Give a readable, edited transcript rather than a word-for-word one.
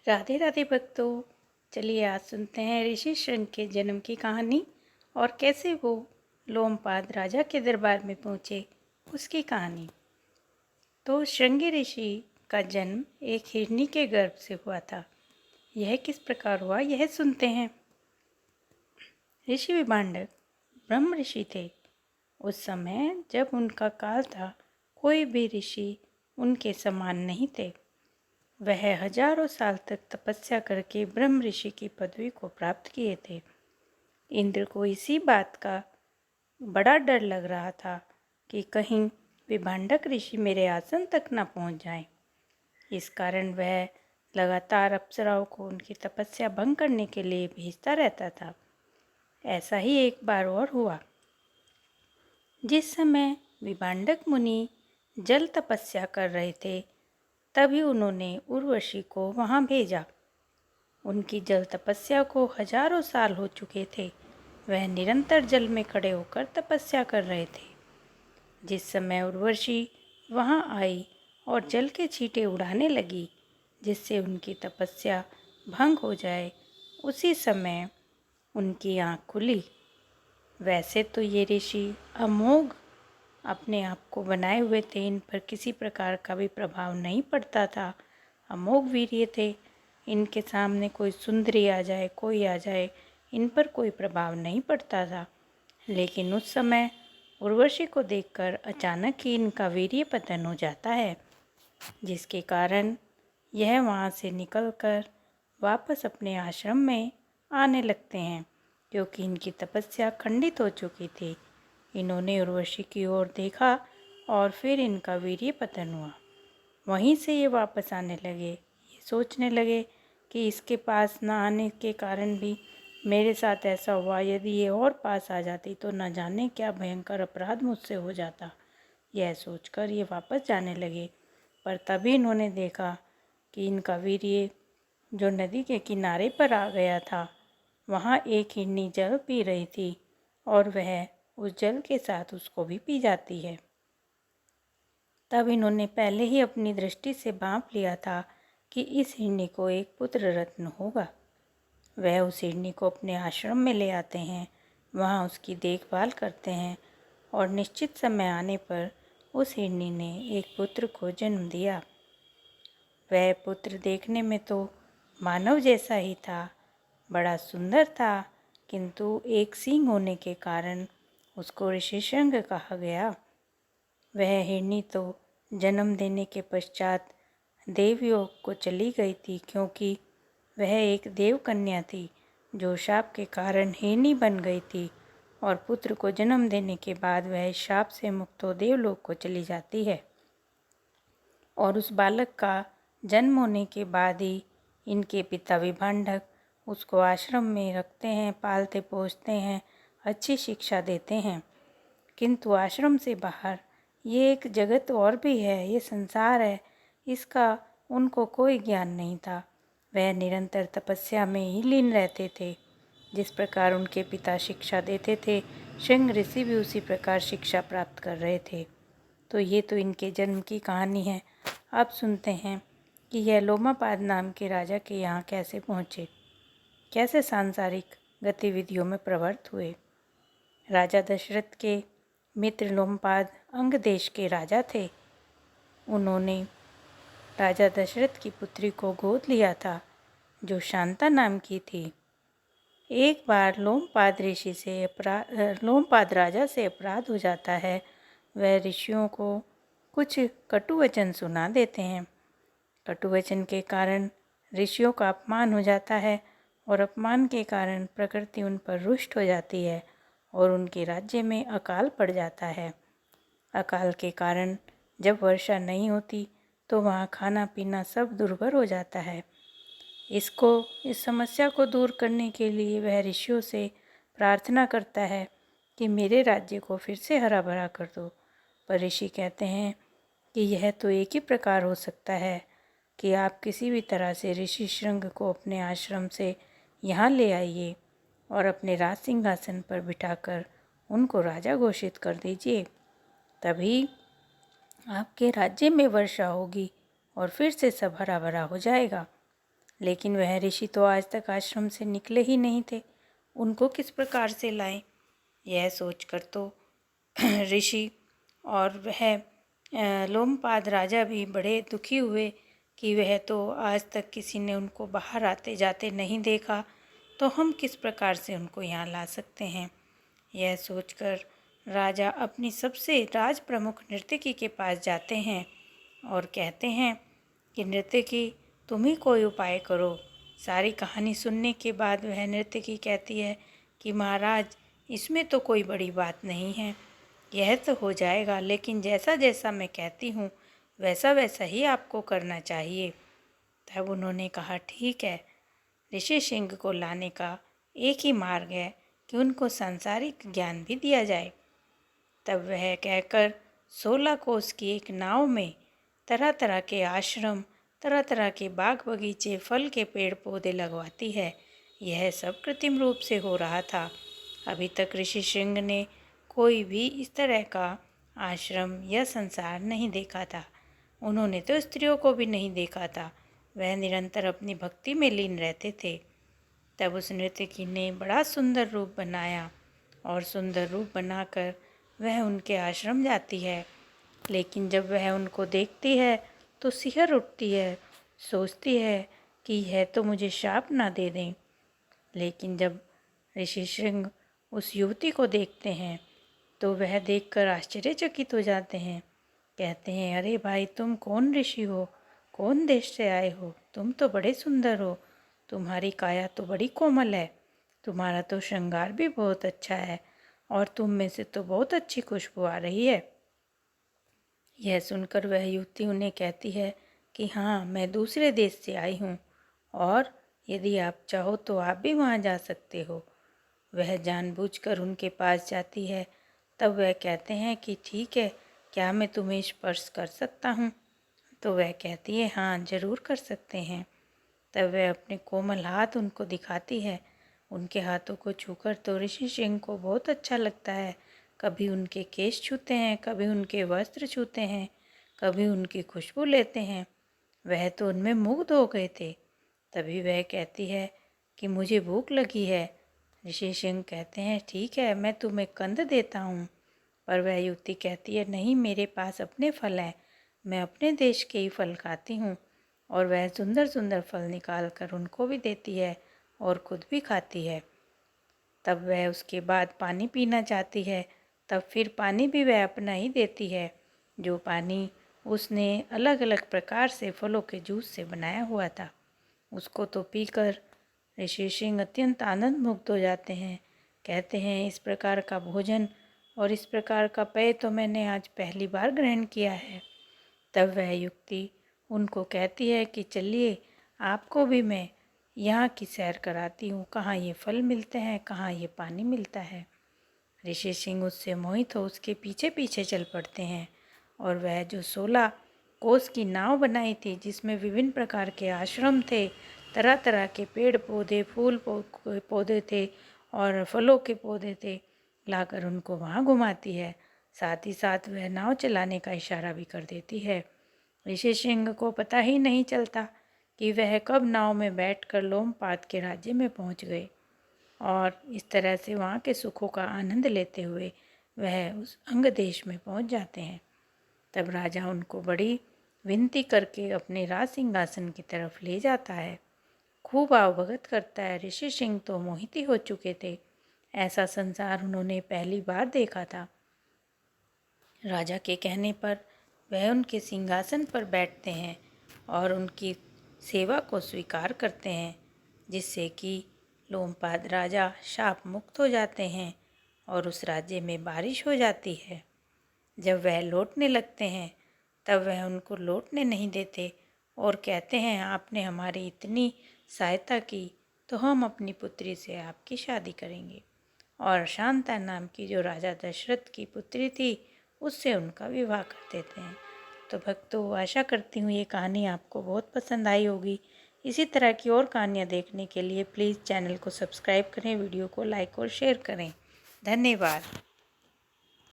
राधे राधे भक्तों। चलिए आज सुनते हैं ऋषि शृंग के जन्म की कहानी और कैसे वो लोमपाद राजा के दरबार में पहुँचे उसकी कहानी। तो श्रृंगी ऋषि का जन्म एक हिरनी के गर्भ से हुआ था। यह किस प्रकार हुआ यह सुनते हैं। ऋषि विभांडक ब्रह्म ऋषि थे। उस समय जब उनका काल था, कोई भी ऋषि उनके समान नहीं थे। वह हजारों साल तक तपस्या करके ब्रह्म ऋषि की पदवी को प्राप्त किए थे। इंद्र को इसी बात का बड़ा डर लग रहा था कि कहीं विभांडक ऋषि मेरे आसन तक न पहुंच जाएं। इस कारण वह लगातार अप्सराओं को उनकी तपस्या भंग करने के लिए भेजता रहता था। ऐसा ही एक बार और हुआ। जिस समय विभांडक मुनि जल तपस्या कर रहे थे, तभी उन्होंने उर्वशी को वहाँ भेजा। उनकी जल तपस्या को हजारों साल हो चुके थे। वह निरंतर जल में खड़े होकर तपस्या कर रहे थे। जिस समय उर्वशी वहाँ आई और जल के छींटे उड़ाने लगी जिससे उनकी तपस्या भंग हो जाए, उसी समय उनकी आँख खुली। वैसे तो ये ऋषि अमोघ अपने आप को बनाए हुए थे, इन पर किसी प्रकार का भी प्रभाव नहीं पड़ता था। अमोघ वीर्य थे। इनके सामने कोई सुंदरी आ जाए, कोई आ जाए, इन पर कोई प्रभाव नहीं पड़ता था। लेकिन उस समय उर्वशी को देखकर अचानक ही इनका वीर्य पतन हो जाता है, जिसके कारण यह वहाँ से निकलकर वापस अपने आश्रम में आने लगते हैं, क्योंकि इनकी तपस्या खंडित हो चुकी थी। इन्होंने उर्वशी की ओर देखा और फिर इनका वीर्य पतन हुआ। वहीं से ये वापस आने लगे। ये सोचने लगे कि इसके पास न आने के कारण भी मेरे साथ ऐसा हुआ। यदि ये और पास आ जाती तो न जाने क्या भयंकर अपराध मुझसे हो जाता। यह सोचकर ये वापस जाने लगे। पर तभी इन्होंने देखा कि इनका वीर्य जो नदी के किनारे पर आ गया था, वहाँ एक हिरनी जल पी रही थी और वह उस जल के साथ उसको भी पी जाती है। तब इन्होंने पहले ही अपनी दृष्टि से भांप लिया था कि इस हिरनी को एक पुत्र रत्न होगा। वह उस हिरनी को अपने आश्रम में ले आते हैं, वहाँ उसकी देखभाल करते हैं और निश्चित समय आने पर उस हिरनी ने एक पुत्र को जन्म दिया। वह पुत्र देखने में तो मानव जैसा ही था, बड़ा सुंदर था, किंतु एक सींग होने के कारण उसको ऋषिशृंग कहा गया। वह हिरनी तो जन्म देने के पश्चात देवयोग को चली गई थी, क्योंकि वह एक देव कन्या थी जो शाप के कारण हिरनी बन गई थी, और पुत्र को जन्म देने के बाद वह शाप से मुक्त हो देवलोक को चली जाती है। और उस बालक का जन्म होने के बाद ही इनके पिता विभांडक उसको आश्रम में रखते हैं, पालते पोसते हैं, अच्छी शिक्षा देते हैं। किंतु आश्रम से बाहर ये एक जगत और भी है, ये संसार है, इसका उनको कोई ज्ञान नहीं था। वह निरंतर तपस्या में ही लीन रहते थे। जिस प्रकार उनके पिता शिक्षा देते थे, शृंग ऋषि भी उसी प्रकार शिक्षा प्राप्त कर रहे थे। तो ये तो इनके जन्म की कहानी है। अब सुनते हैं कि यह लोमापाद नाम के राजा के यहाँ कैसे पहुँचे, कैसे सांसारिक गतिविधियों में प्रवृत्त हुए। राजा दशरथ के मित्र लोमपाद अंग देश के राजा थे। उन्होंने राजा दशरथ की पुत्री को गोद लिया था, जो शांता नाम की थी। एक बार लोमपाद राजा से अपराध हो जाता है। वह ऋषियों को कुछ कटु वचन सुना देते हैं। कटु वचन के कारण ऋषियों का अपमान हो जाता है, और अपमान के कारण प्रकृति उन पर रुष्ट हो जाती है और उनके राज्य में अकाल पड़ जाता है। अकाल के कारण जब वर्षा नहीं होती तो वहाँ खाना पीना सब दुर्भर हो जाता है। इस समस्या को दूर करने के लिए वह ऋषियों से प्रार्थना करता है कि मेरे राज्य को फिर से हरा भरा कर दो। पर ऋषि कहते हैं कि यह तो एक ही प्रकार हो सकता है कि आप किसी भी तरह से ऋषि शृंग को अपने आश्रम से यहाँ ले आइए और अपने राज सिंहासन पर बिठाकर उनको राजा घोषित कर दीजिए। तभी आपके राज्य में वर्षा होगी और फिर से सब हरा भरा हो जाएगा। लेकिन वह ऋषि तो आज तक आश्रम से निकले ही नहीं थे, उनको किस प्रकार से लाएं? यह सोचकर तो ऋषि और वह लोमपाद राजा भी बड़े दुखी हुए कि वह तो आज तक किसी ने उनको बाहर आते जाते नहीं देखा, तो हम किस प्रकार से उनको यहाँ ला सकते हैं। यह सोचकर राजा अपनी सबसे राज प्रमुख नर्तकी के पास जाते हैं और कहते हैं कि नर्तकी, तुम ही कोई उपाय करो। सारी कहानी सुनने के बाद वह नर्तकी कहती है कि महाराज, इसमें तो कोई बड़ी बात नहीं है, यह तो हो जाएगा, लेकिन जैसा जैसा मैं कहती हूँ वैसा वैसा ही आपको करना चाहिए। तब उन्होंने कहा, ठीक है। ऋषि सिंह को लाने का एक ही मार्ग है कि उनको सांसारिक ज्ञान भी दिया जाए। तब वह कहकर 16 कोस की एक नाव में तरह तरह के आश्रम, तरह तरह के बाग बगीचे, फल के पेड़ पौधे लगवाती है। यह सब कृत्रिम रूप से हो रहा था। अभी तक ऋषि सिंह ने कोई भी इस तरह का आश्रम या संसार नहीं देखा था। उन्होंने तो स्त्रियों को भी नहीं देखा था। वह निरंतर अपनी भक्ति में लीन रहते थे। तब उस नर्तकी ने बड़ा सुंदर रूप बनाया और सुंदर रूप बनाकर वह उनके आश्रम जाती है। लेकिन जब वह उनको देखती है तो सिहर उठती है, सोचती है कि यह तो मुझे शाप ना दे दें। लेकिन जब ऋषि सिंह उस युवती को देखते हैं तो वह देखकर आश्चर्यचकित हो जाते हैं। कहते हैं, अरे भाई, तुम कौन ऋषि हो, कौन देश से आए हो? तुम तो बड़े सुंदर हो, तुम्हारी काया तो बड़ी कोमल है, तुम्हारा तो श्रृंगार भी बहुत अच्छा है और तुम में से तो बहुत अच्छी खुशबू आ रही है। यह सुनकर वह युवती उन्हें कहती है कि हाँ, मैं दूसरे देश से आई हूँ और यदि आप चाहो तो आप भी वहाँ जा सकते हो। वह जानबूझकर उनके पास जाती है। तब वह कहते हैं कि ठीक है, क्या मैं तुम्हें स्पर्श कर सकता हूँ? तो वह कहती है, हाँ, ज़रूर कर सकते हैं। तब वह अपने कोमल हाथ उनको दिखाती है। उनके हाथों को छूकर तो ऋषि सिंह को बहुत अच्छा लगता है। कभी उनके केश छूते हैं, कभी उनके वस्त्र छूते हैं, कभी उनकी खुशबू लेते हैं। वह तो उनमें मुग्ध हो गए थे। तभी वह कहती है कि मुझे भूख लगी है। ऋषि सिंह कहते हैं, ठीक है, मैं तुम्हें कंद देता हूँ। पर वह युवती कहती है, नहीं, मेरे पास अपने फल हैं, मैं अपने देश के ही फल खाती हूँ। और वह सुंदर सुंदर फल निकाल कर उनको भी देती है और खुद भी खाती है। तब वह उसके बाद पानी पीना चाहती है। तब फिर पानी भी वह अपना ही देती है, जो पानी उसने अलग अलग प्रकार से फलों के जूस से बनाया हुआ था। उसको तो पीकर ऋषि सिंह अत्यंत आनंद मुक्त हो जाते हैं। कहते हैं, इस प्रकार का भोजन और इस प्रकार का पेय तो मैंने आज पहली बार ग्रहण किया है। तब वह युवती उनको कहती है कि चलिए, आपको भी मैं यहाँ की सैर कराती हूँ, कहाँ ये फल मिलते हैं, कहाँ ये पानी मिलता है। ऋषि सिंह उससे मोहित हो उसके पीछे पीछे चल पड़ते हैं और वह जो 16 कोस की नाव बनाई थी, जिसमें विभिन्न प्रकार के आश्रम थे, तरह तरह के पेड़ पौधे, फूल पौधे थे और फलों के पौधे थे, लाकर उनको वहाँ घुमाती है। साथ ही साथ वह नाव चलाने का इशारा भी कर देती है। ऋषि सिंह को पता ही नहीं चलता कि वह कब नाव में बैठकर लोमपाद के राज्य में पहुंच गए और इस तरह से वहाँ के सुखों का आनंद लेते हुए वह उस अंग देश में पहुंच जाते हैं। तब राजा उनको बड़ी विनती करके अपने राज सिंहासन की तरफ ले जाता है, खूब आवभगत करता है। ऋषि सिंह तो मोहित ही हो चुके थे, ऐसा संसार उन्होंने पहली बार देखा था। राजा के कहने पर वह उनके सिंहासन पर बैठते हैं और उनकी सेवा को स्वीकार करते हैं, जिससे कि लोमपाद राजा शाप मुक्त हो जाते हैं और उस राज्य में बारिश हो जाती है। जब वह लौटने लगते हैं तब वह उनको लौटने नहीं देते और कहते हैं, आपने हमारी इतनी सहायता की तो हम अपनी पुत्री से आपकी शादी करेंगे। और शांता नाम की जो राजा दशरथ की पुत्री थी, उससे उनका विवाह कर देते हैं। तो भक्तों, आशा करती हूँ ये कहानी आपको बहुत पसंद आई होगी। इसी तरह की और कहानियाँ देखने के लिए प्लीज़ चैनल को सब्सक्राइब करें, वीडियो को लाइक और शेयर करें। धन्यवाद।